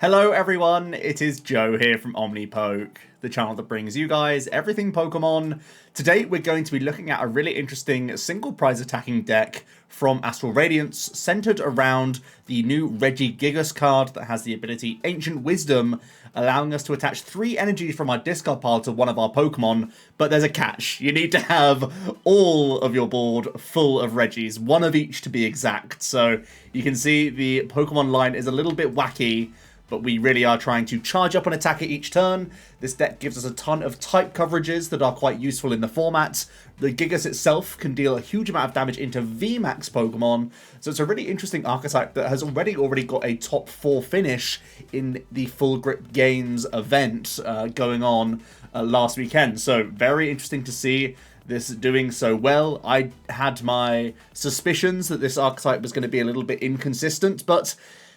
Hello everyone, it is Joe here from Omnipoke, the channel that brings you guys everything Pokemon. Today we're going to be looking at a really interesting single prize attacking deck from Astral Radiance, centered around the new Regigigas card that has the ability Ancient Wisdom, allowing us to attach 3 energies from our discard pile to one of our Pokemon, but there's a catch. You need to have all of your board full of Regis, one of each to be exact. So you can see the Pokemon line is a little bit wacky, but we really are trying to charge up an attacker each turn. This deck gives us a ton of type coverages that are quite useful in the format. The Gigas itself can deal a huge amount of damage into VMAX Pokemon, so it's a really interesting archetype that has already got a top 4 finish in the Full Grip Games event going on last weekend. So very interesting to see this doing so well. I had my suspicions that this archetype was going to be a little bit inconsistent, but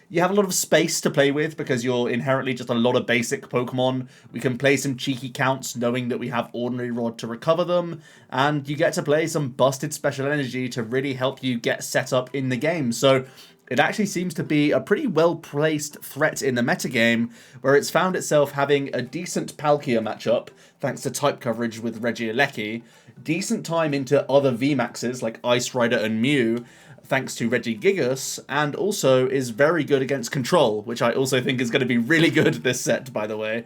you have a lot of space to play with because you're inherently just a lot of basic Pokemon. We can play some cheeky counts knowing that we have Ordinary Rod to recover them, and you get to play some busted special energy to really help you get set up in the game. So it actually seems to be a pretty well-placed threat in the metagame, where it's found itself having a decent Palkia matchup, thanks to type coverage with Regieleki, decent time into other VMAXs like Ice Rider and Mew, thanks to Regigigas, and also is very good against Control, which I also think is going to be really good this set, by the way,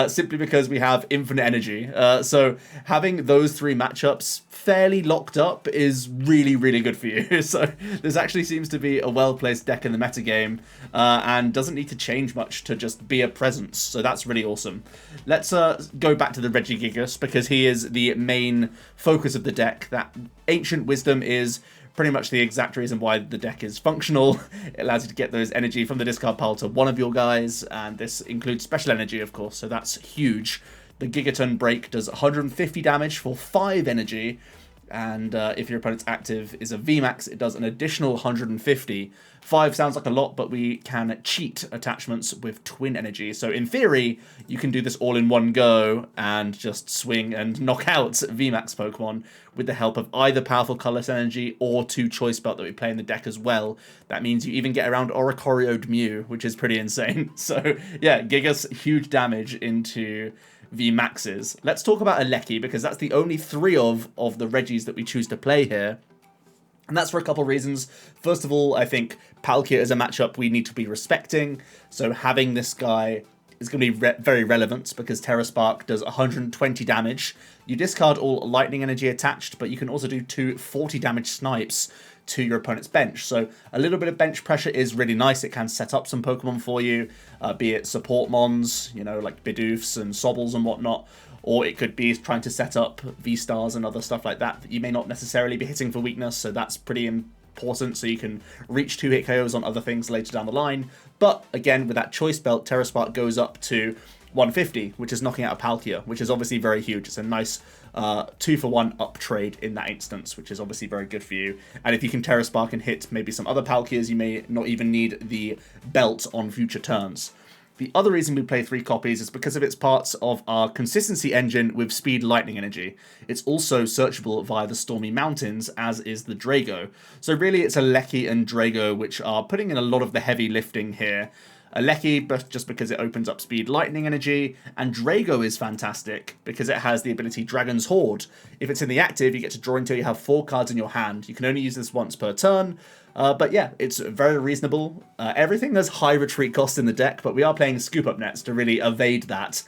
simply because we have infinite energy. So having those 3 matchups fairly locked up is really, really good for you. So this actually seems to be a well-placed deck in the metagame, and doesn't need to change much to just be a presence, so that's really awesome. Let's go back to the Regigigas, because he is the main focus of the deck. That Ancient Wisdom is pretty much the exact reason why the deck is functional. It allows you to get those energy from the discard pile to one of your guys, and this includes special energy, of course, so that's huge. The Gigaton Break does 150 damage for 5 energy, and if your opponent's active is a VMAX, it does an additional 150. 5 sounds like a lot, but we can cheat attachments with twin energy. So in theory, you can do this all in one go and just swing and knock out VMAX Pokemon with the help of either powerful colorless energy or 2 Choice Belt that we play in the deck as well. That means you even get around Oricorioed Mew, which is pretty insane. So yeah, Gigas, huge damage into VMAXs. Let's talk about Eleki, because that's the only 3 of the Regis that we choose to play here. And that's for a couple of reasons. First of all, I think Palkia is a matchup we need to be respecting. So having this guy is going to be very relevant, because Terra Spark does 120 damage. You discard all lightning energy attached, but you can also do 2 40 damage snipes to your opponent's bench. So a little bit of bench pressure is really nice. It can set up some Pokemon for you, be it support mons, you know, like Bidoofs and Sobbles and whatnot, or it could be trying to set up V-Stars and other stuff like that you may not necessarily be hitting for weakness, so that's pretty important, so you can reach 2-hit KOs on other things later down the line. But again, with that Choice Belt, Terra Spark goes up to 150, which is knocking out a Palkia, which is obviously very huge. It's a nice 2-for-1 up trade in that instance, which is obviously very good for you. And if you can Terra Spark and hit maybe some other Palkias, you may not even need the belt on future turns. The other reason we play 3 copies is because of its parts of our consistency engine with speed lightning energy. It's also searchable via the Stormy Mountains, as is the Drago. So really it's Eleki and Drago which are putting in a lot of the heavy lifting here. Eleki, just because it opens up speed lightning energy, and Drago is fantastic because it has the ability Dragon's Horde. If it's in the active, you get to draw until you have 4 cards in your hand. You can only use this once per turn, but yeah, it's very reasonable. Everything has high retreat cost in the deck, but we are playing Scoop Up Nets to really evade that.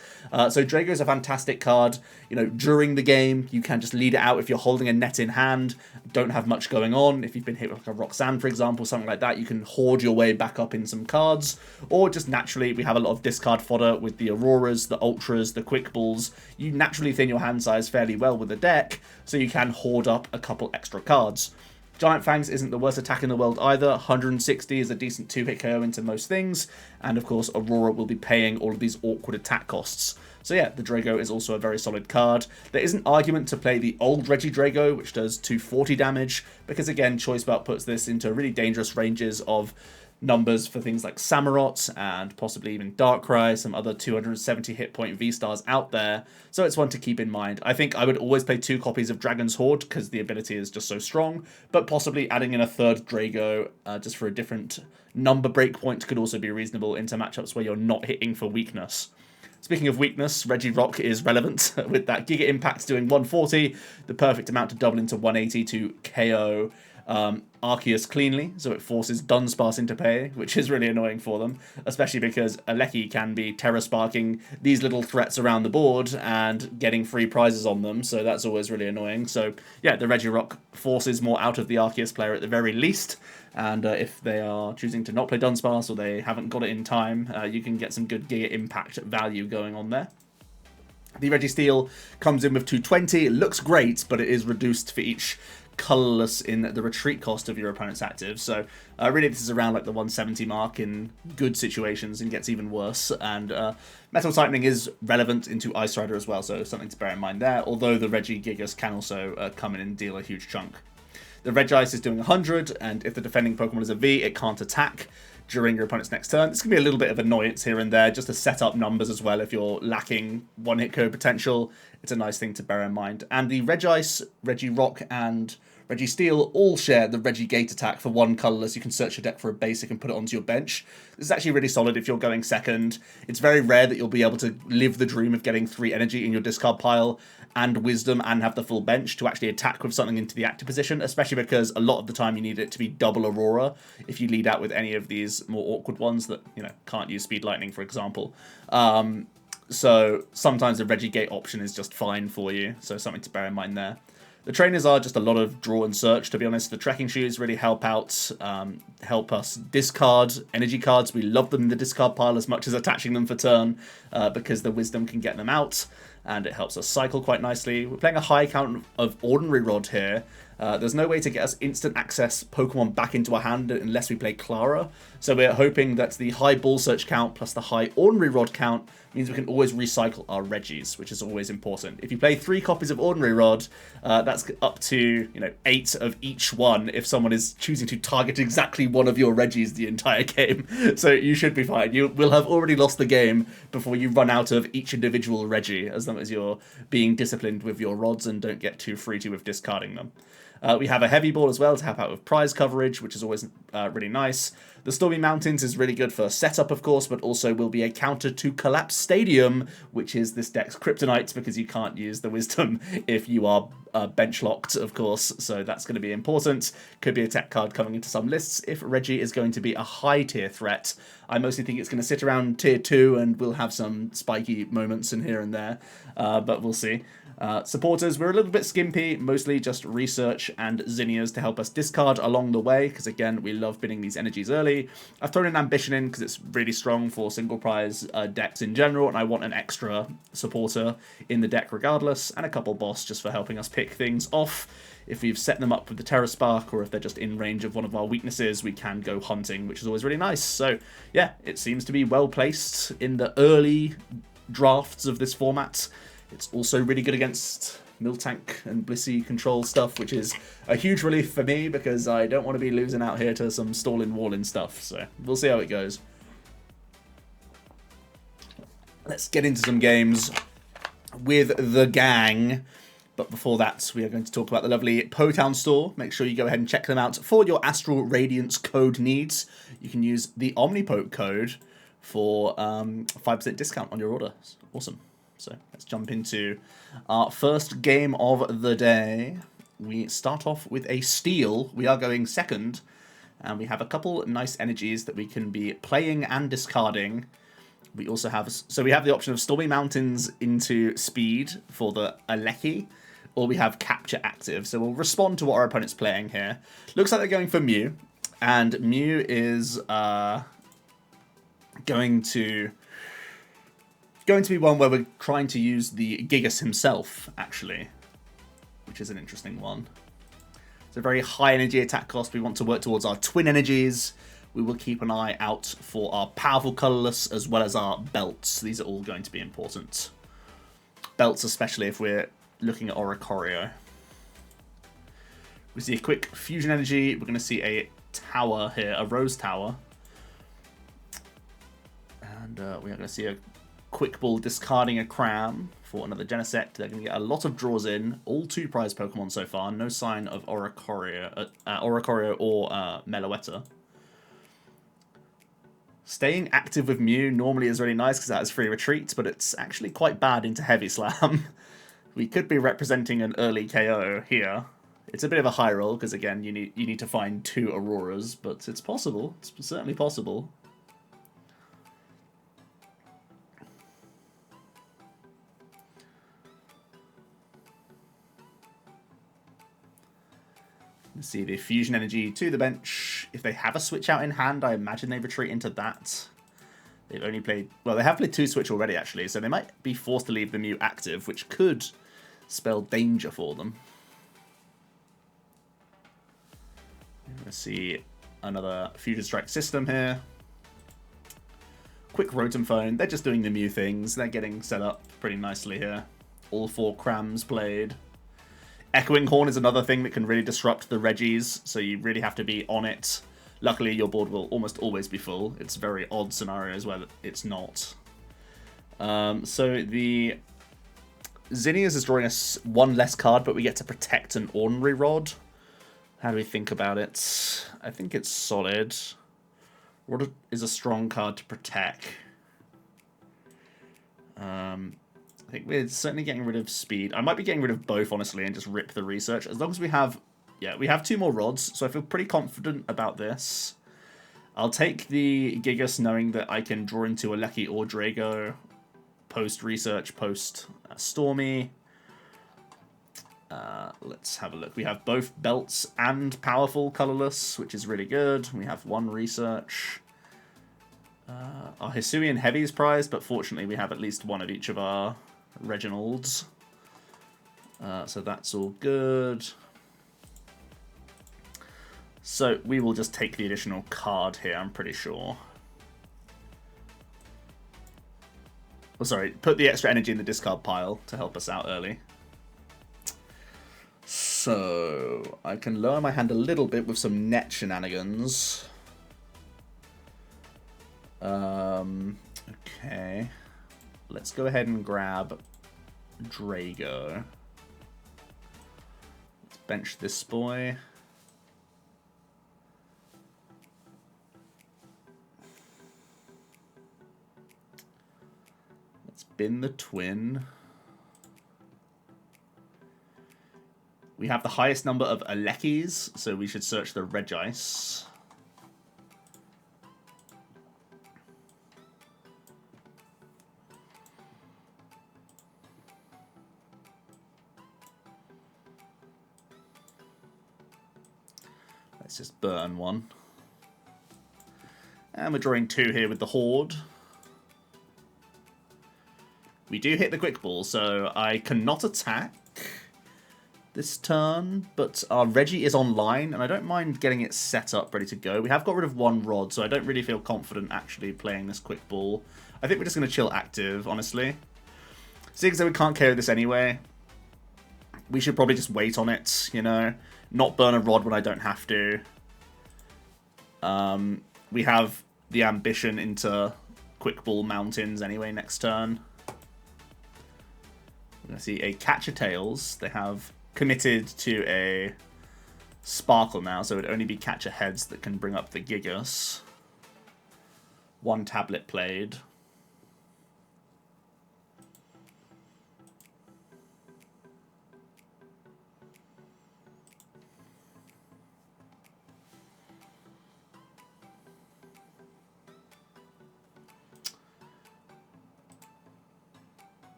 So Drago is a fantastic card. You know, during the game, you can just lead it out if you're holding a net in hand, don't have much going on. If you've been hit with like a Roxanne, for example, something like that, you can hoard your way back up in some cards. Or just naturally, we have a lot of discard fodder with the Auroras, the Ultras, the Quick Balls. You naturally thin your hand size fairly well with the deck, so you can hoard up a couple extra cards. Giant Fangs isn't the worst attack in the world either. 160 is a decent 2-hit KO into most things. And of course, Aurora will be paying all of these awkward attack costs. So yeah, the Drago is also a very solid card. There is an argument to play the old Regidrago, which does 240 damage, because again, Choice Belt puts this into really dangerous ranges of numbers for things like Samurott and possibly even Darkrai, some other 270 hit point V-Stars out there, so it's one to keep in mind. I think I would always play 2 copies of Dragon's Horde because the ability is just so strong, but possibly adding in a 3rd Drago just for a different number breakpoint could also be reasonable into matchups where you're not hitting for weakness. Speaking of weakness, Regirock is relevant with that Giga Impact doing 140, the perfect amount to double into 180 to KO Arceus cleanly, so it forces Dunsparce into play, which is really annoying for them, especially because Aleki can be Terra Sparking these little threats around the board and getting free prizes on them, so that's always really annoying. So yeah, the Regirock forces more out of the Arceus player at the very least, and if they are choosing to not play Dunsparce or they haven't got it in time, you can get some good Giga Impact value going on there. The Registeel comes in with 220, it looks great, but it is reduced for each colorless in the retreat cost of your opponent's active, so really this is around like the 170 mark in good situations and gets even worse. And Metal Tightening is relevant into Ice Rider as well, so something to bear in mind there, although the Regigigas can also come in and deal a huge chunk. The Regice is doing 100, and if the defending Pokemon is a V, it can't attack during your opponent's next turn. This can be a little bit of annoyance here and there, just to set up numbers as well. If you're lacking one-hit KO potential, it's a nice thing to bear in mind. And the Regice, Regirock, and Registeel all share the Regigate attack for 1 colorless. You can search your deck for a basic and put it onto your bench. This is actually really solid if you're going second. It's very rare that you'll be able to live the dream of getting 3 energy in your discard pile and wisdom and have the full bench to actually attack with something into the active position, especially because a lot of the time you need it to be double Aurora if you lead out with any of these more awkward ones that, you know, can't use Speed Lightning, for example. So sometimes the Regigate option is just fine for you, so something to bear in mind there. The trainers are just a lot of draw and search, to be honest. The trekking shoes really help out, help us discard energy cards. We love them in the discard pile as much as attaching them for turn, because the wisdom can get them out, and it helps us cycle quite nicely. We're playing a high count of Ordinary Rod here. There's no way to get us instant access Pokemon back into our hand unless we play Clara, so we're hoping that the high Ball Search count plus the high Ordinary Rod count means we can always recycle our Regis, which is always important. If you play 3 copies of Ordinary Rod, that's up to, you know, 8 of each one if someone is choosing to target exactly one of your Regis the entire game. So you should be fine. You will have already lost the game before you run out of each individual Regi, as long as you're being disciplined with your rods and don't get too free with discarding them. We have a heavy ball as well to help out with prize coverage, which is always really nice. The Stormy Mountains is really good for setup, of course, but also will be a counter to Collapse Stadium, which is this deck's kryptonite, because you can't use the Wisdom if you are bench locked, of course, so that's going to be important. Could be a tech card coming into some lists if Regi is going to be a high tier threat. I mostly think it's going to sit around tier 2 and we'll have some spiky moments in here and there, but we'll see. Supporters, we're a little bit skimpy, mostly just research and Zinnias to help us discard along the way, because again, we love bidding these energies early. I've thrown an Ambition in because it's really strong for single prize decks in general, and I want an extra supporter in the deck regardless, and a couple boss just for helping us pick things off. If we've set them up with the Terra Spark, or if they're just in range of one of our weaknesses, we can go hunting, which is always really nice. So yeah, it seems to be well placed in the early drafts of this format. It's also really good against Miltank and Blissey control stuff, which is a huge relief for me because I don't want to be losing out here to some stalling walling stuff. So we'll see how it goes. Let's get into some games with the gang. But before that, we are going to talk about the lovely Potown store. Make sure you go ahead and check them out for your Astral Radiance code needs. You can use the Omnipoke code for 5% discount on your order. Awesome. So let's jump into our first game of the day. We start off with a steal. We are going second, and we have a couple nice energies that we can be playing and discarding. We also have, so we have the option of Stormy Mountains into speed for the Aleki, or we have Capture active. So we'll respond to what our opponent's playing here. Looks like they're going for Mew, and Mew is going to be one where we're trying to use the Gigas himself, actually, which is an interesting one. It's a very high energy attack cost. We want to work towards our twin energies. We will keep an eye out for our powerful colorless as well as our belts. These are all going to be important. Belts, especially if we're looking at Oricorio. We see a quick fusion energy. We're going to see a tower here, a rose tower. And we are going to see a Quick Ball discarding a Cram for another Genesect. They're going to get a lot of draws in. All 2 prize Pokemon so far. No sign of Oricorio or Meloetta. Staying active with Mew normally is really nice because that has free retreat, but it's actually quite bad into Heavy Slam. We could be representing an early KO here. It's a bit of a high roll because, again, you need to find 2 Auroras, but it's possible. It's certainly possible. Let's see the Fusion Energy to the bench. If they have a Switch out in hand, I imagine they retreat into that. They've only played... Well, they have played 2 Switch already, actually, so they might be forced to leave the Mew active, which could spell danger for them. Let's see another Fusion Strike system here. Quick Rotom Phone. They're just doing the Mew things. They're getting set up pretty nicely here. All 4 Crams played. Echoing Horn is another thing that can really disrupt the Regis, so you really have to be on it. Luckily, your board will almost always be full. It's very odd scenarios where it's not. So the Zinnias is drawing us 1 less card, but we get to protect an Ordinary Rod. How do we think about it? I think it's solid. Rod is a strong card to protect. I think we're certainly getting rid of speed. I might be getting rid of both, honestly, and just rip the research. As long as we have... Yeah, we have 2 more rods, so I feel pretty confident about this. I'll take the Gigas knowing that I can draw into a Lucky or Drago post-research, post-Stormy. Let's have a look. We have both belts and powerful colorless, which is really good. We have 1 research. Our Hisuian Heavy is prized, but fortunately we have at least 1 of each of our Reginalds. So that's all good. So we will just take the additional card here, I'm pretty sure. Oh, sorry, put the extra energy in the discard pile to help us out early. So I can lower my hand a little bit with some net shenanigans. Okay. Let's go ahead and grab Drago. Let's bench this boy. Let's bin the twin. We have the highest number of Alekis, so we should search the Regice. Let's just burn 1. And we're drawing 2 here with the Horde. We do hit the Quick Ball, so I cannot attack this turn, but our Regi is online, and I don't mind getting it set up, ready to go. We have got rid of 1 Rod, so I don't really feel confident actually playing this Quick Ball. I think we're just going to chill active, honestly. Seeing as though we can't KO this anyway, we should probably just wait on it, you know? Not burn a Rod when I don't have to. We have the ambition into Quick Ball Mountains anyway next turn. We're going to see a Catcher Tails. They have committed to a Sparkle now, so it would only be Catcher Heads that can bring up the Gigas. 1 tablet played.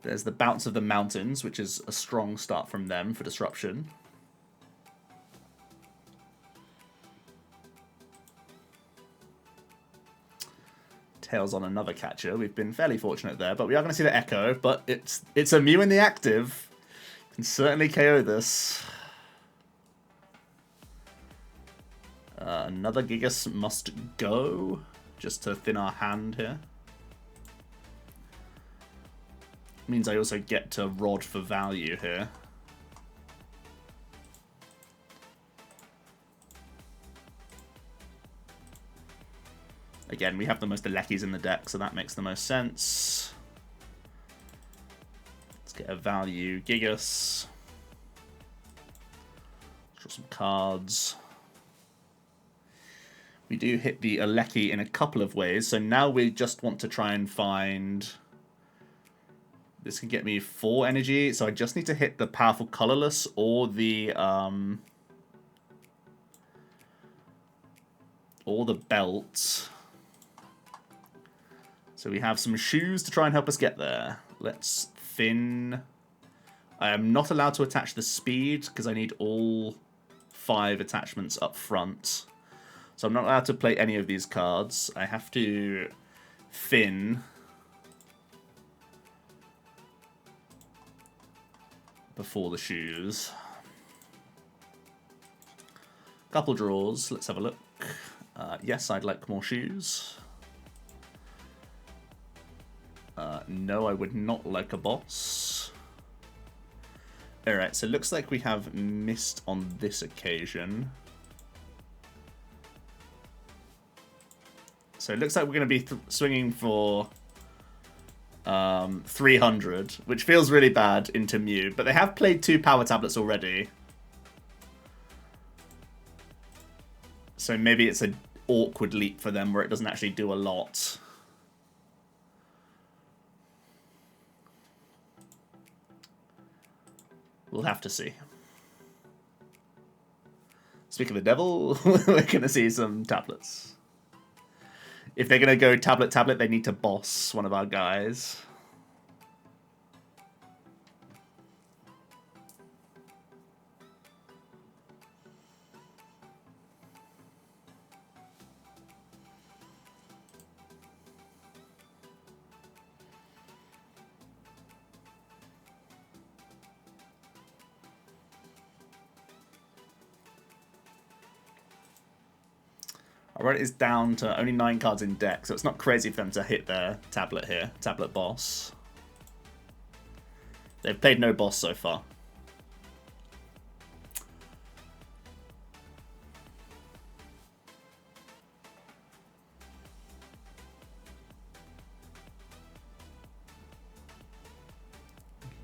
There's the Bounce of the Mountains, which is a strong start from them for disruption. Tails on another catcher. We've been fairly fortunate there, but we are going to see the Echo, but it's a Mew in the active. Can certainly KO this. Another Gigas must go, just to thin our hand here. Means I also get to Rod for value here. Again, we have the most Elekis in the deck, so that makes the most sense. Let's get a value Gigas. Draw some cards. We do hit the Eleki in a couple of ways, so now we just want to try and find... This can get me 4 energy, so I just need to hit the powerful colorless or the belt. So we have some shoes to try and help us get there. Let's thin. I am not allowed to attach the speed because I need all 5 attachments up front. So I'm not allowed to play any of these cards. I have to thin. Before the shoes. Couple draws. Let's have a look. Yes, I'd like more shoes. No, I would not like a boss. Alright, so it looks like we have missed on this occasion. So it looks like we're going to be swinging for 300, which feels really bad into Mew, but they have played 2 power tablets already. So maybe it's an awkward leap for them where it doesn't actually do a lot. We'll have to see. Speak of the devil, we're going to see some tablets. If they're going to go tablet, they need to boss one of our guys. Alright, it's down to only 9 cards in deck, so it's not crazy for them to hit their tablet here, tablet boss. They've played no boss so far.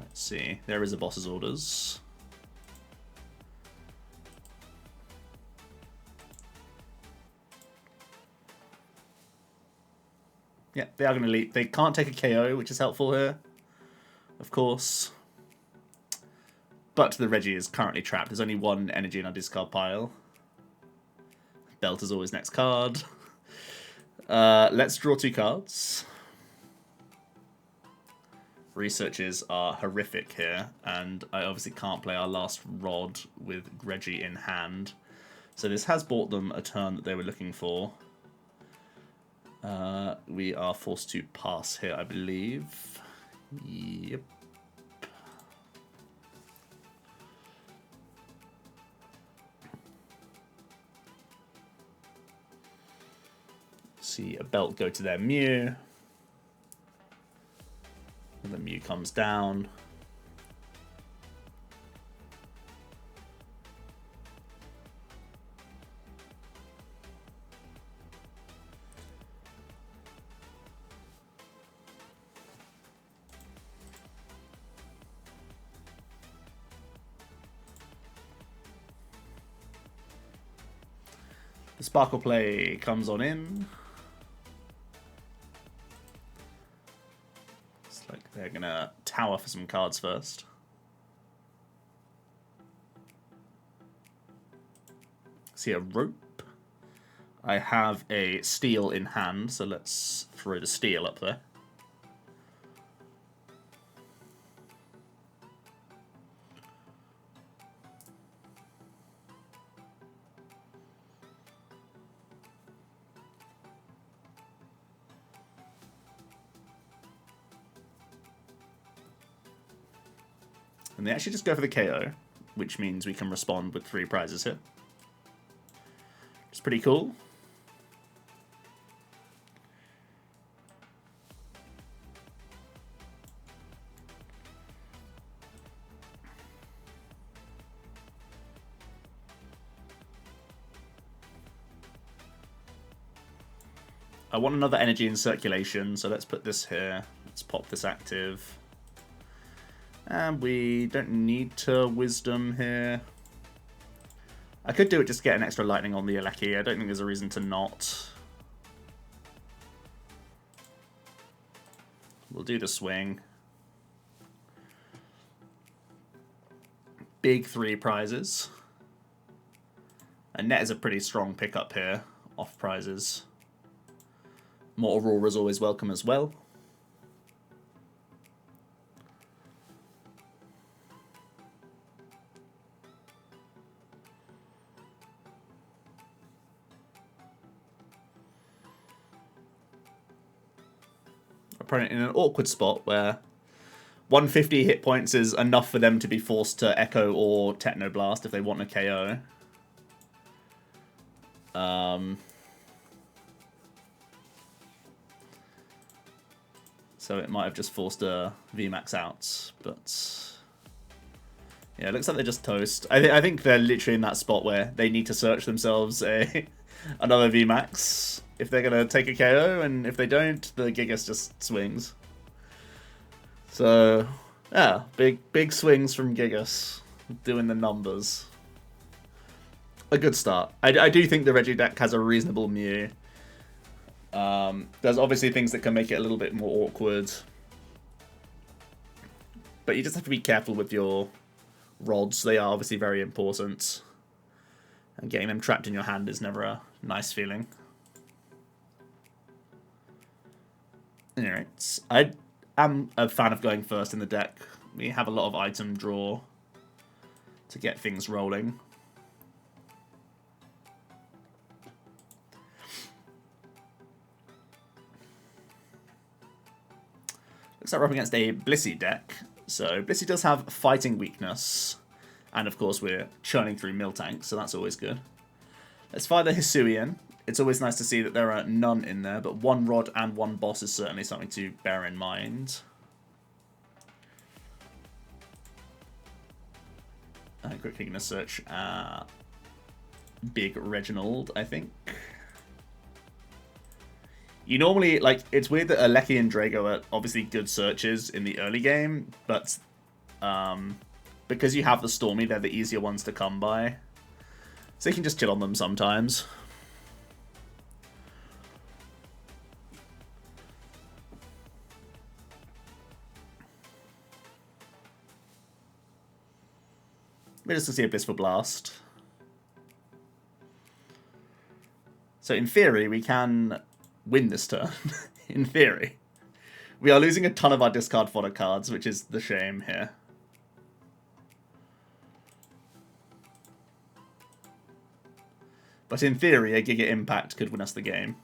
Let's see, there is a boss's orders. Yeah, they are going to leap. They can't take a KO, which is helpful here, of course. But the Reggie is currently trapped. There's only 1 energy in our discard pile. Belt is always next card. Let's draw 2 cards. Researches are horrific here, and I obviously can't play our last Rod with Reggie in hand. So this has bought them a turn that they were looking for. We are forced to pass here, I believe. Yep. See a belt go to their Mew. And the Mew comes down. The Sparkle Play comes on in. It's like they're going to tower for some cards first. See a rope. I have a steel in hand, so let's throw the steel up there. And they actually just go for the KO, which means we can respond with 3 prizes here. It's pretty cool. I want another energy in circulation, so let's put this here. Let's pop this active. And we don't need to wisdom here. I could do it just to get an extra lightning on the Regieleki. I don't think there's a reason to not. We'll do the swing. Big 3 prizes. And net is a pretty strong pickup here, off prizes. More Aurora is always welcome as well. Opponent in an awkward spot where 150 hit points is enough for them to be forced to Echo or Technoblast if they want a KO. So it might have just forced a VMAX out, but yeah, it looks like they're just toast. I think they're literally in that spot where they need to search themselves another VMAX if they're going to take a KO, and if they don't, the Gigas just swings. So, yeah, big swings from Gigas, doing the numbers. A good start. I do think the Regi deck has a reasonable Mew. There's obviously things that can make it a little bit more awkward. But you just have to be careful with your rods. They are obviously very important. And getting them trapped in your hand is never a nice feeling. Alright, I am a fan of going first in the deck. We have a lot of item draw to get things rolling. Looks like we're up against a Blissey deck. So Blissey does have fighting weakness. And of course we're churning through Miltank, so that's always good. Let's fire the Hisuian. It's always nice to see that there are none in there, but 1 Rod and 1 Boss is certainly something to bear in mind. I'm quickly going to search Big Reginald, I think. You normally, like, it's weird that Regieleki and Drago are obviously good searches in the early game, but because you have the Stormy, they're the easier ones to come by. So you can just chill on them sometimes. We're just going to see a Blissful Blast. So in theory, we can win this turn. In theory. We are losing a ton of our discard fodder cards, which is the shame here. But in theory, a Giga Impact could win us the game.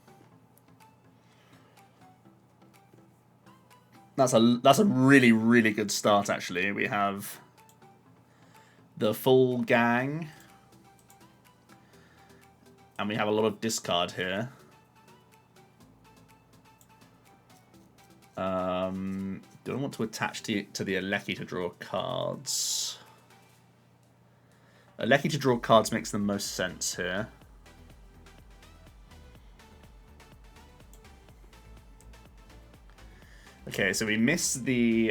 That's a really, really good start, actually. We have the full gang. And we have a lot of discard here. Do I want to attach to the Regieleki to draw cards? Regieleki to draw cards makes the most sense here. Okay, so we miss the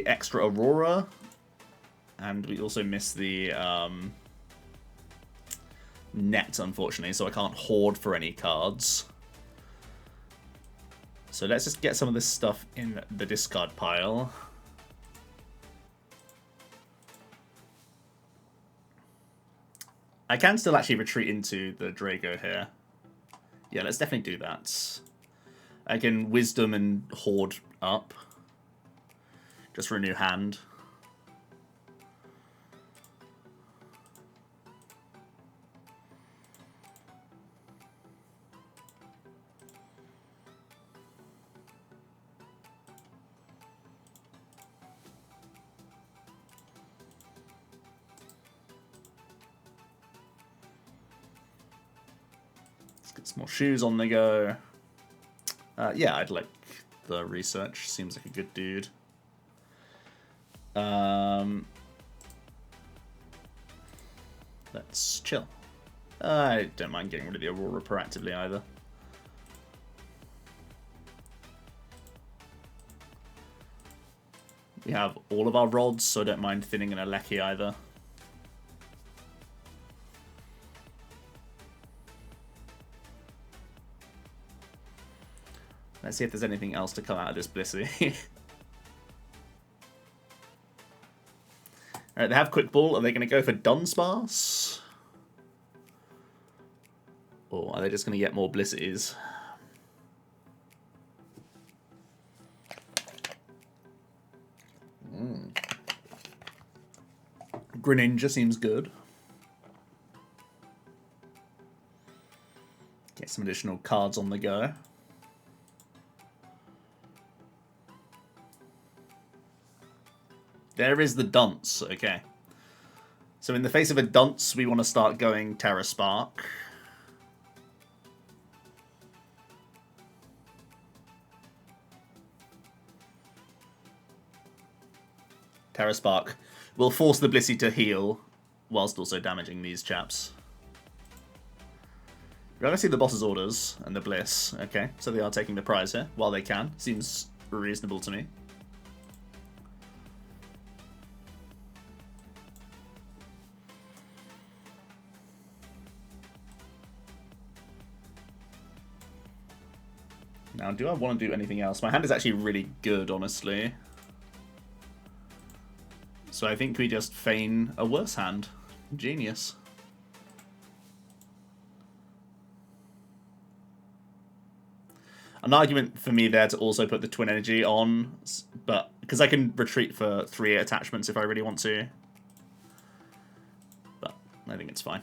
extra Aurora, and we also miss the net, unfortunately, so I can't hoard for any cards. So let's just get some of this stuff in the discard pile. I can still actually retreat into the Drago here. Yeah, let's definitely do that. I can Wisdom and hoard up. Just for a new hand. Get some more shoes on the go. Yeah, I'd like the research. Seems like a good dude. Let's chill. I don't mind getting rid of the Aurora proactively either. We have all of our rods, so I don't mind thinning an Eleki either. Let's see if there's anything else to come out of this Blissey. Alright, they have Quick Ball. Are they going to go for Dunsparce? Or are they just going to get more Blisseys? Greninja seems good. Get some additional cards on the go. There is the Dunce, okay. So in the face of a Dunce, we want to start going Terra Spark. Terra Spark will force the Blissey to heal, whilst also damaging these chaps. We're going to see the boss's orders and the Bliss. Okay, so they are taking the prize here, while they can. Seems reasonable to me. Now, do I want to do anything else? My hand is actually really good, honestly. So I think we just feign a worse hand. Genius. An argument for me there to also put the Twin Energy on, but because I can retreat for 3 attachments if I really want to. But I think it's fine.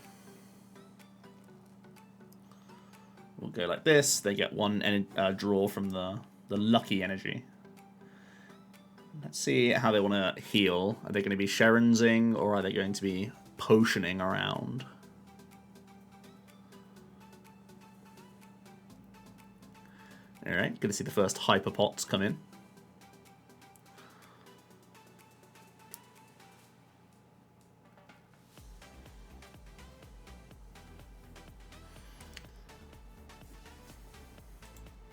We'll go like this. They get 1 draw from the lucky energy. Let's see how they want to heal. Are they going to be Sherenzing or are they going to be potioning around? Alright, good to see the first Hyper Pots come in.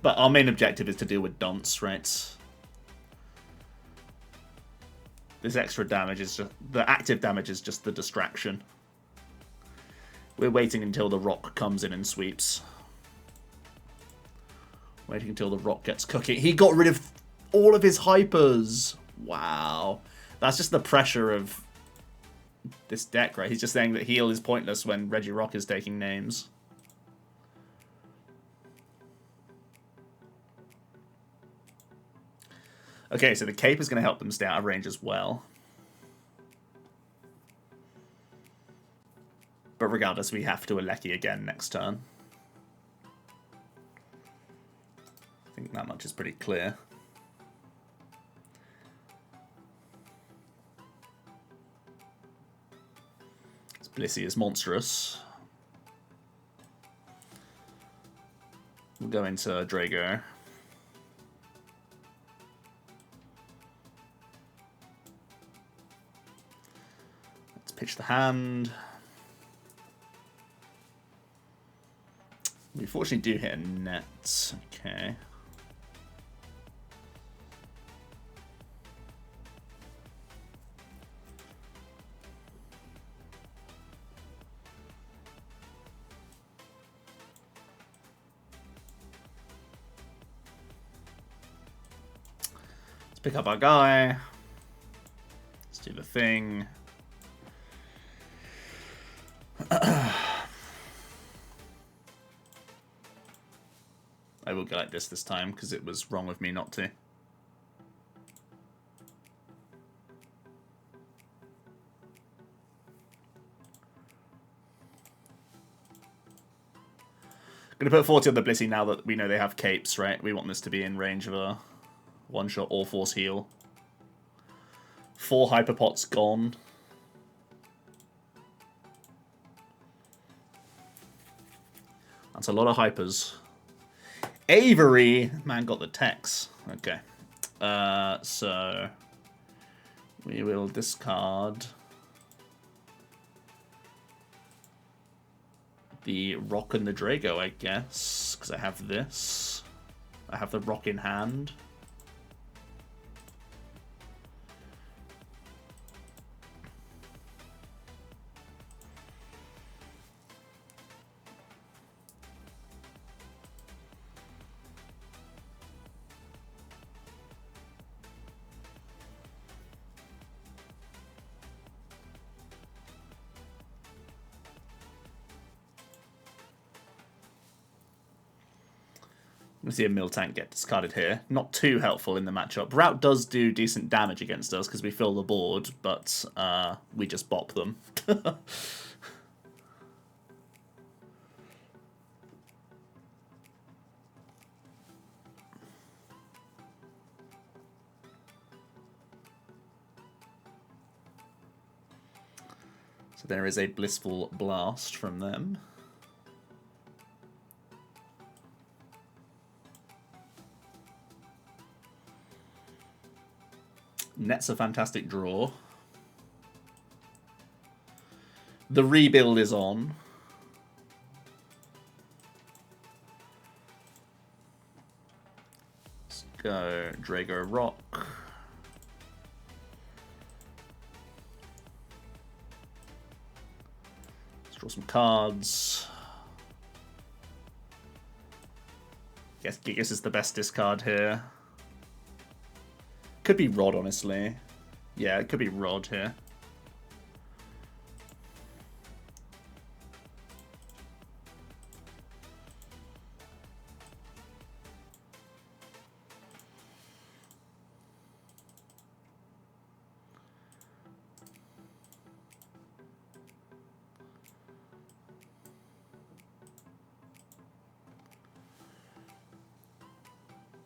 But our main objective is to deal with Dunce, right? This extra damage is just... the active damage is just the distraction. We're waiting until the rock comes in and sweeps. Waiting until the rock gets cooking. He got rid of all of his hypers. Wow. That's just the pressure of this deck, right? He's just saying that heal is pointless when Regirock is taking names. Okay, so the cape is going to help them stay out of range as well. But regardless, we have to Eleki again next turn. I think that much is pretty clear. This Blissey is monstrous. We'll go into Drago. Pitch the hand. We fortunately do hit a net. Okay. Let's pick up our guy. Let's do the thing. I will go like this time because it was wrong of me not to. Gonna put 40 on the Blissey now that we know they have capes, right? We want this to be in range of a one-shot all-force heal. 4 Hyper Pots gone. That's a lot of hypers. Avery! Man got the text. Okay. So... we will discard... the Rock and the Drago, I guess, because I have this. I have the Rock in hand. We see a Miltank get discarded here. Not too helpful in the matchup. Route does do decent damage against us because we fill the board, but we just bop them. So there is a Blissful Blast from them. Net's a fantastic draw. The rebuild is on. Let's go Drago Rock. Let's draw some cards. Guess Gigas is the best discard here. Could be Rod, honestly. Yeah, it could be Rod here.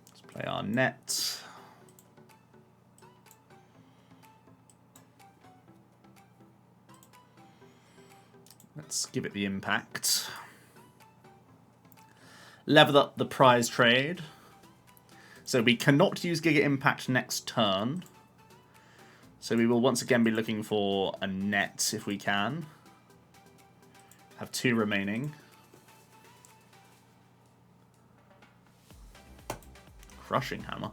Let's play our net. Let's give it the impact. Level up the prize trade. So we cannot use Giga Impact next turn. So we will once again be looking for a net if we can. Have 2 remaining. Crushing Hammer.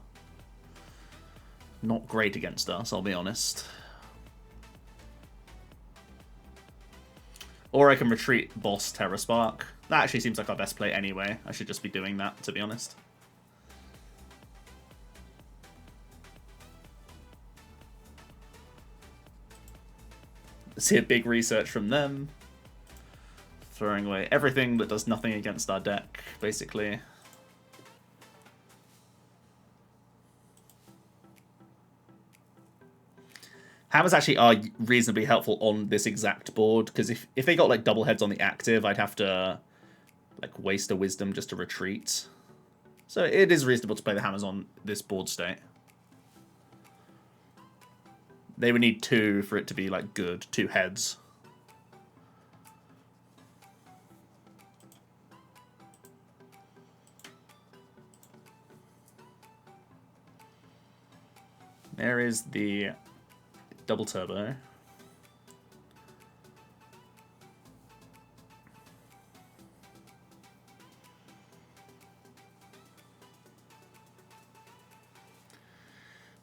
Not great against us, I'll be honest. Or I can retreat Boss Terra Spark. That actually seems like our best play anyway. I should just be doing that, to be honest. See a big research from them. Throwing away everything that does nothing against our deck, basically. Hammers actually are reasonably helpful on this exact board, because if they got like double heads on the active, I'd have to like waste a wisdom just to retreat. So it is reasonable to play the hammers on this board state. They would need 2 for it to be like good, 2 heads. There is the double turbo.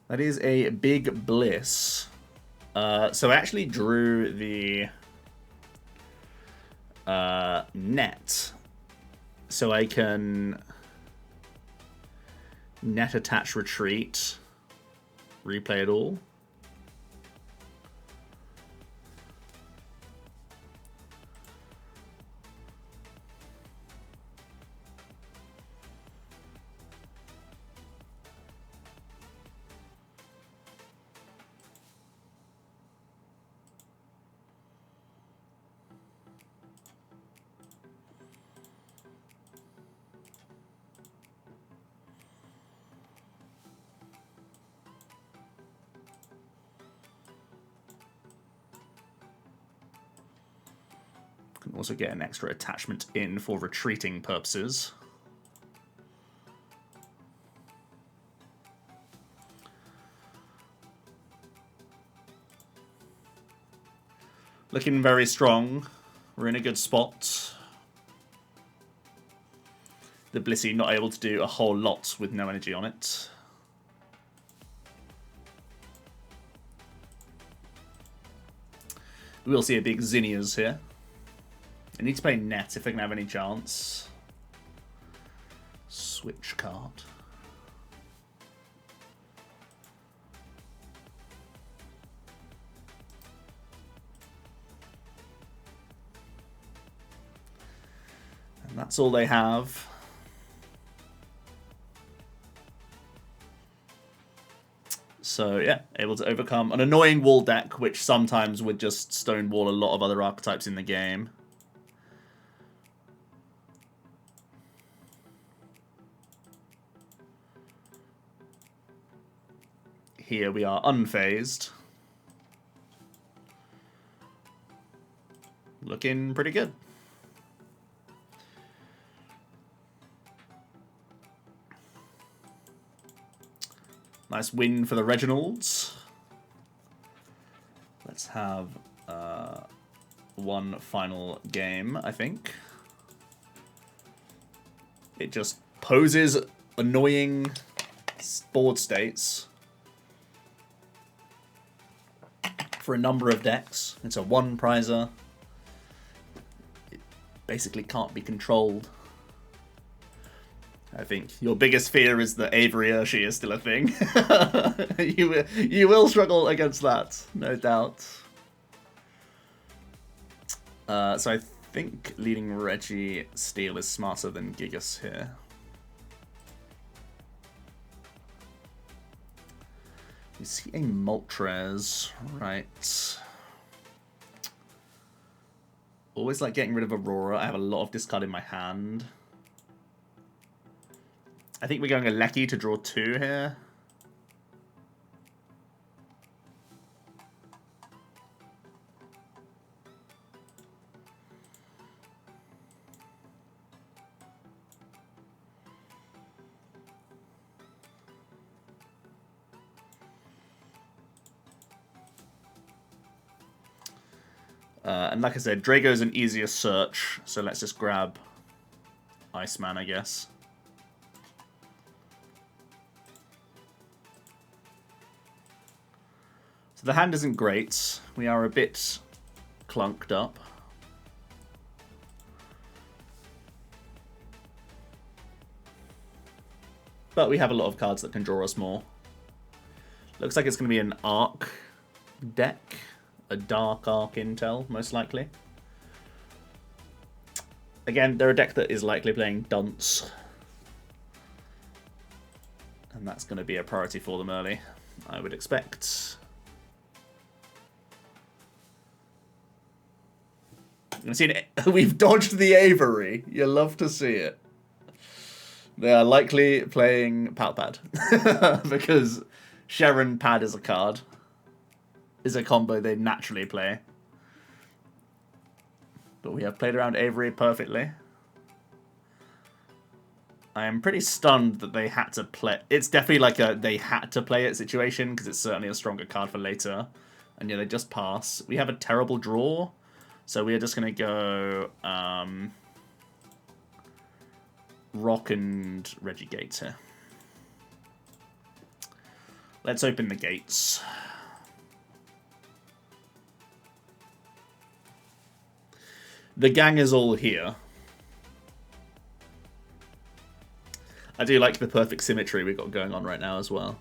That is a big bliss. So I actually drew the net. So I can net attach retreat, replay it all. Can also get an extra attachment in for retreating purposes. Looking very strong. We're in a good spot. The Blissey not able to do a whole lot with no energy on it. We'll see a big Zinnias here. I need to play net if they can have any chance. Switch card. And that's all they have. So yeah, able to overcome an annoying wall deck, which sometimes would just stonewall a lot of other archetypes in the game. Here we are unfazed. Looking pretty good. Nice win for the Reginalds. Let's have one final game, I think. It just poses annoying board states for a number of decks. It's a one prizer. It basically can't be controlled. I think your biggest fear is that Avery Urshi is still a thing. you will struggle against that, no doubt. So I think leading Registeel is smarter than Gigas here. We see a Moltres, right. Always like getting rid of Aurora. I have a lot of discard in my hand. I think we're going Regieleki to draw 2 here. And like I said, Drago's an easier search, so let's just grab Iceman, I guess. The hand isn't great. We are a bit clunked up. But we have a lot of cards that can draw us more. Looks like it's going to be an Arc deck. A Dark Arc Intel, most likely. Again, they're a deck that is likely playing Dunce. And that's going to be a priority for them early, I would expect. We've dodged the Avery. You love to see it. They are likely playing Pad because Sharon Pad is a card. Is a combo they naturally play. But we have played around Avery perfectly. I am pretty stunned that they had to play. It's definitely like a they had to play it situation because it's certainly a stronger card for later. And yeah, they just pass. We have a terrible draw. So we are just going to go Rock and Regigates here. Let's open the gates. The gang is all here. I do like the perfect symmetry we've got going on right now as well.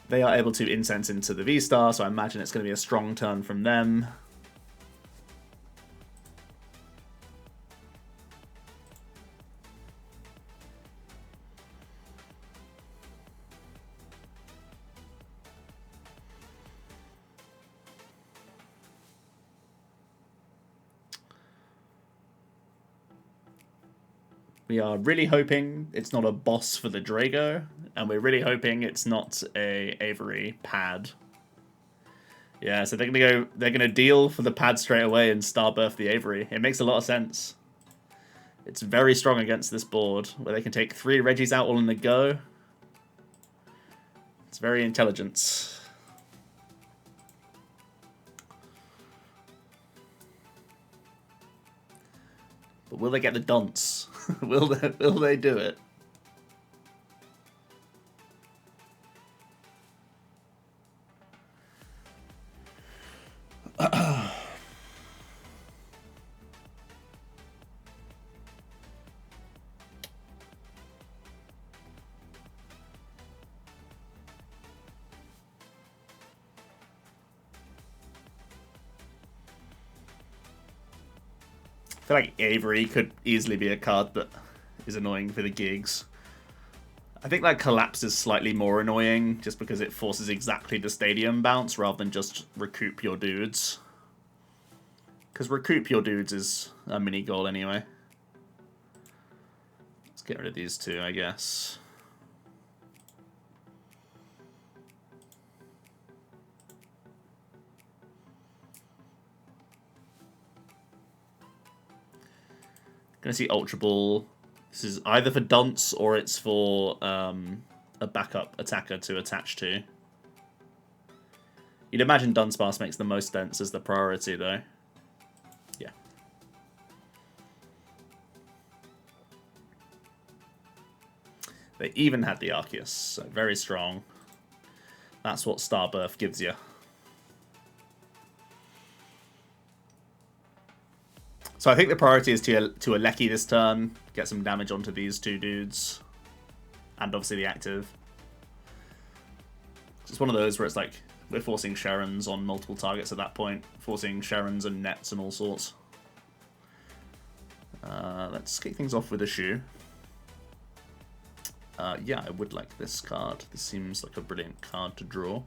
They are able to incense into the V-Star, so I imagine it's going to be a strong turn from them. We are really hoping it's not a boss for the Drago, and we're really hoping it's not a Avery Pad. Yeah, so they're gonna deal for the Pad straight away and Starbirth the Avery. It makes a lot of sense. It's very strong against this board, where they can take 3 Regis out all in a go. It's very intelligent. But will they get the dunce? Will they do it? I feel like Avery could easily be a card that is annoying for the gigs. I think like Collapse is slightly more annoying just because it forces exactly the stadium bounce rather than just recoup your dudes. Because recoup your dudes is a mini goal anyway. Let's get rid of these two, I guess. Gonna see Ultra Ball. This is either for dunce or it's for a backup attacker to attach to. You'd imagine dunce pass makes the most sense as the priority though. Yeah. They even had the Arceus, so very strong. That's what Starbirth gives you. So I think the priority is to Aleki this turn, get some damage onto these two dudes, and obviously the active. It's one of those where it's like, we're forcing Sharons on multiple targets at that point, forcing Sharons and nets and all sorts. Let's kick things off with a shoe. Yeah, I would like this card. This seems like a brilliant card to draw.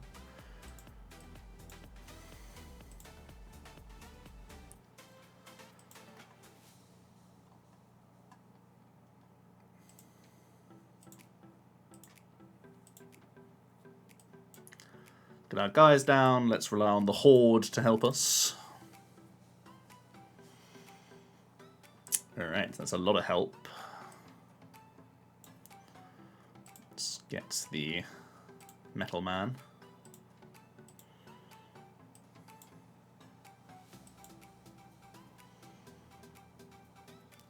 Get our guys down. Let's rely on the Horde to help us. Alright, that's a lot of help. Let's get the Metal Man.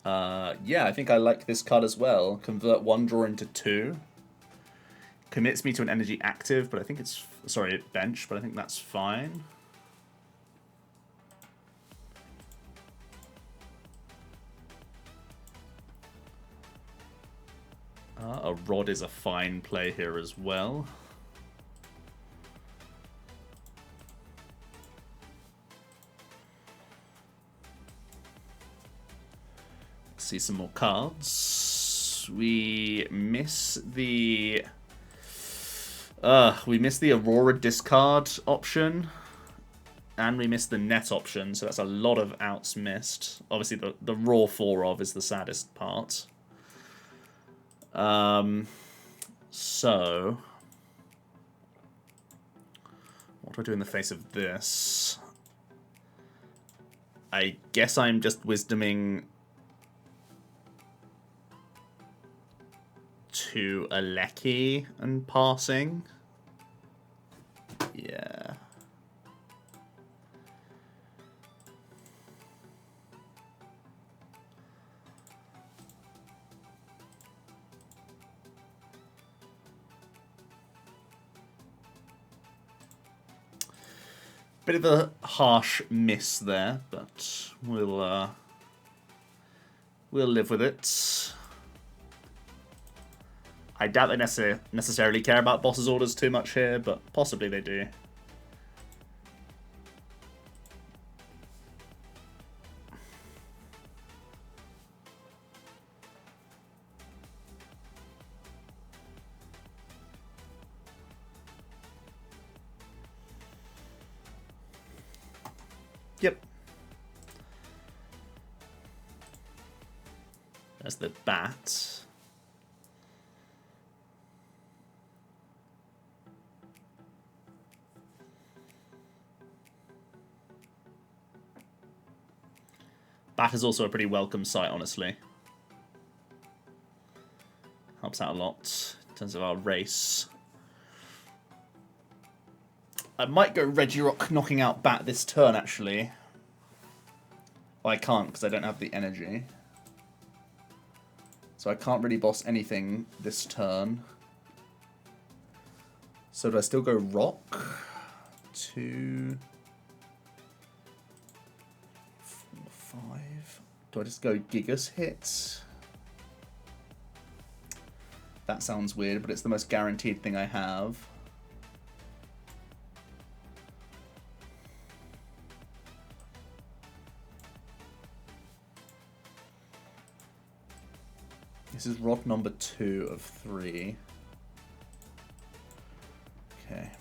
Yeah, I think I like this card as well. Convert one draw into two. Commits me to an energy active, but I think it's... Sorry, bench, but I think that's fine. A Rod is a fine play here as well. Let's see some more cards. We miss the Aurora discard option, and we missed the net option, so that's a lot of outs missed. Obviously, the raw 4 of is the saddest part. So, what do I do in the face of this? I guess I'm just wisdoming to Aleki and passing. Yeah. Bit of a harsh miss there, but we'll live with it. I doubt they necessarily care about boss's orders too much here, but possibly they do. Yep. There's the bat. Bat is also a pretty welcome sight, honestly. Helps out a lot in terms of our race. I might go Regirock knocking out Bat this turn, actually. Well, I can't because I don't have the energy. So I can't really boss anything this turn. So do I still go Rock? 2, 4, 5. Do I just go Gigas hit? That sounds weird, but it's the most guaranteed thing I have. This is rod number 2 of 3. Okay.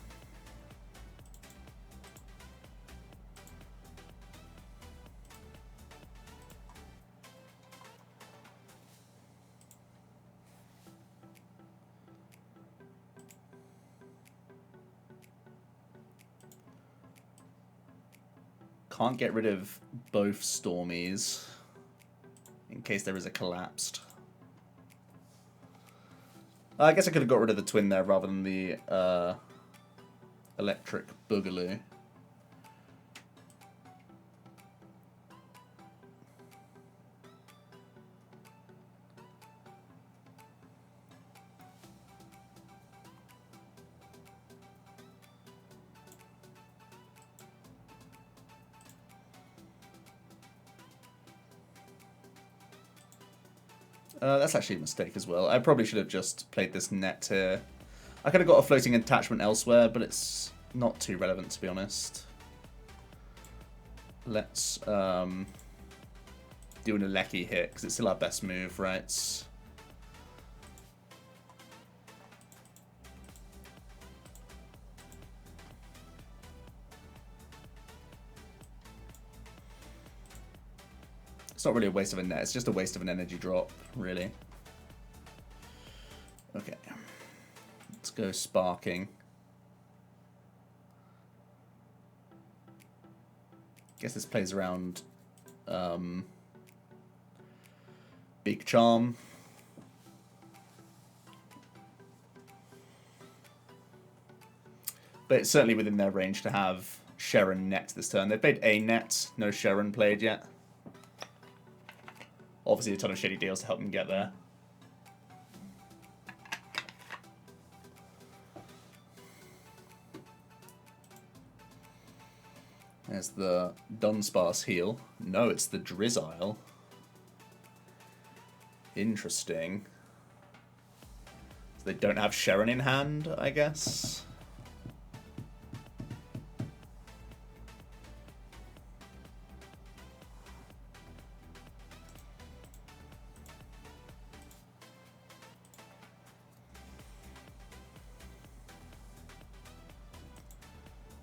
Can't get rid of both Stormies in case there is a collapsed. I guess I could have got rid of the twin there rather than the electric boogaloo. That's actually a mistake as well. I probably should have just played this net here. I could have got a floating attachment elsewhere, but it's not too relevant, to be honest. Let's do an Ultra hit, because it's still our best move, right? It's not really a waste of a net, it's just a waste of an energy drop, really. Okay. Let's go Sparking. Guess this plays around Big Charm. But it's certainly within their range to have Sharon net this turn. They played a net, no Sharon played yet. Obviously a ton of shitty deals to help them get there. There's the Dunsparce heal. No, it's the Drizzile. Interesting. So they don't have Sharon in hand, I guess.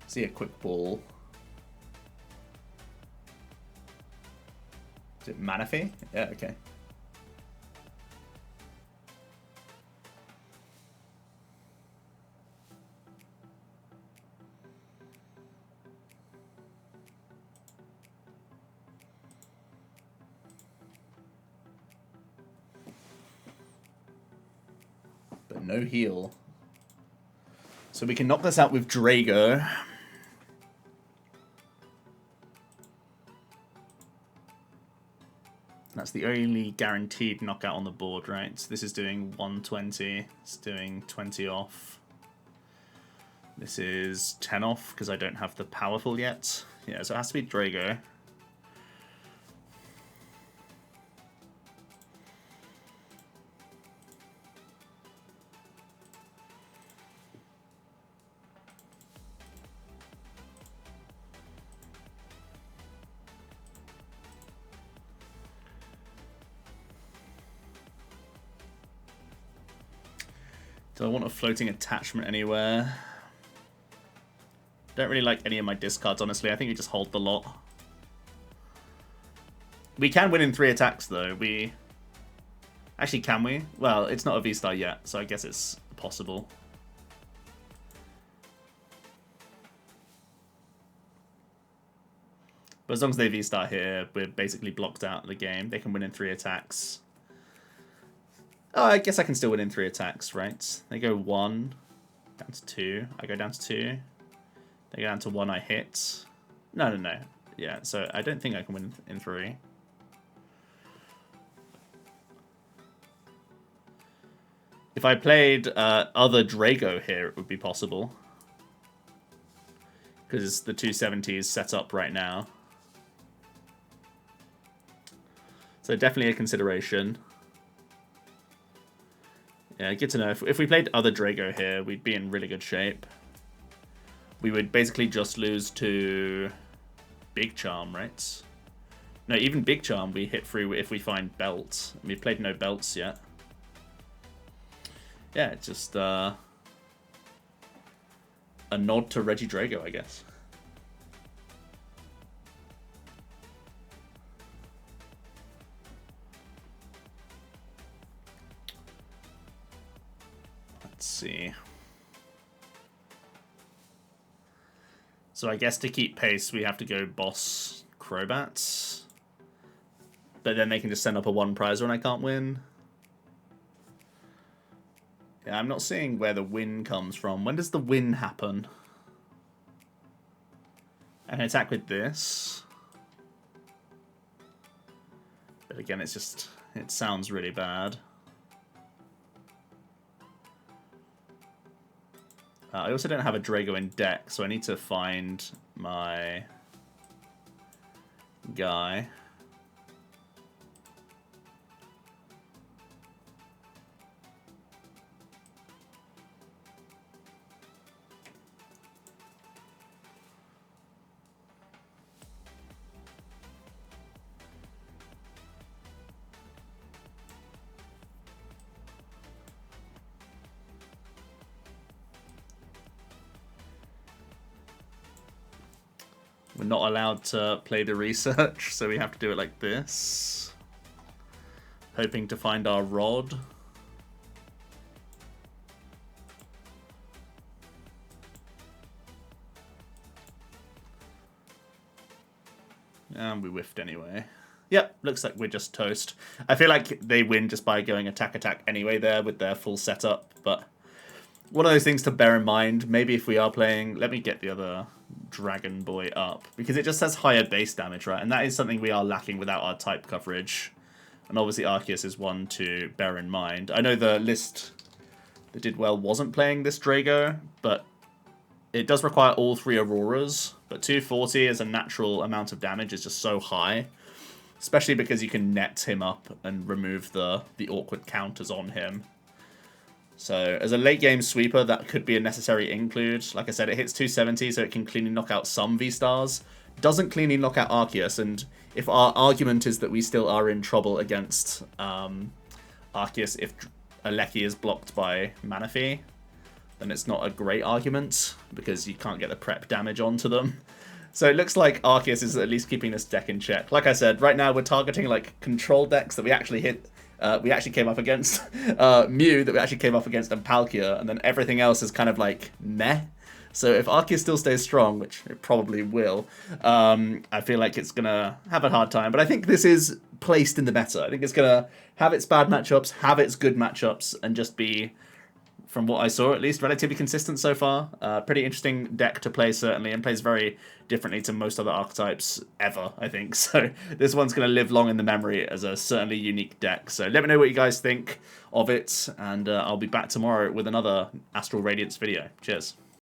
See a quick ball. Is it Manaphy? Yeah, okay. But no heal. So we can knock this out with Drago. That's the only guaranteed knockout on the board, right? So this is doing 120. It's doing 20 off. This is 10 off because I don't have the powerful yet. Yeah, so it has to be Drago. Do I want a floating attachment anywhere? Don't really like any of my discards, honestly. I think we just hold the lot. We can win in 3 attacks, though. Actually, can we? Well, it's not a V-Star yet, so I guess it's possible. But as long as they V-Star here, we're basically blocked out of the game. They can win in 3 attacks. Oh, I guess I can still win in 3 attacks, right? They go 1, down to 2. I go down to 2. They go down to 1, I hit. No. Yeah, so I don't think I can win in 3. If I played other Drago here, it would be possible. Because the 270 is set up right now. So definitely a consideration. Yeah, good to know. If we played other Drago here, we'd be in really good shape. We would basically just lose to Big Charm, right? No, even Big Charm we hit through if we find belts. We've played no belts yet. Yeah, it's just a nod to Regidrago, I guess. Let's see. So I guess to keep pace, we have to go boss Crobats. But then they can just send up a one prize when I can't win. Yeah, I'm not seeing where the win comes from. When does the win happen? And attack with this. But again, it's just... it sounds really bad. I also don't have a Drago in deck, so I need to find my guy. We're not allowed to play the research, so we have to do it like this. Hoping to find our rod. And we whiffed anyway. Yep, looks like we're just toast. I feel like they win just by going attack anyway there with their full setup, but one of those things to bear in mind. Maybe if we are playing... let me get the other Dragon Boy up, because it just has higher base damage, right? And that is something we are lacking without our type coverage. And obviously Arceus is one to bear in mind. I know the list that did well wasn't playing this Drago, but it does require all three Auroras. But 240 as a natural amount of damage is just so high. Especially because you can net him up and remove the awkward counters on him. So, as a late-game sweeper, that could be a necessary include. Like I said, it hits 270, so it can cleanly knock out some V-Stars. Doesn't cleanly knock out Arceus, and if our argument is that we still are in trouble against Arceus if Aleki is blocked by Manaphy, then it's not a great argument, because you can't get the prep damage onto them. So it looks like Arceus is at least keeping this deck in check. Like I said, right now we're targeting like control decks that we actually hit. We actually came up against Mew, that we actually came up against, and Palkia, and then everything else is kind of like meh. So if Arceus still stays strong, which it probably will, I feel like it's going to have a hard time. But I think this is placed in the meta. I think it's going to have its bad matchups, have its good matchups, and just be, from what I saw at least, relatively consistent so far. Pretty interesting deck to play, certainly, and plays very differently to most other archetypes ever, I think. So this one's going to live long in the memory as a certainly unique deck. So let me know what you guys think of it, and I'll be back tomorrow with another Astral Radiance video. Cheers.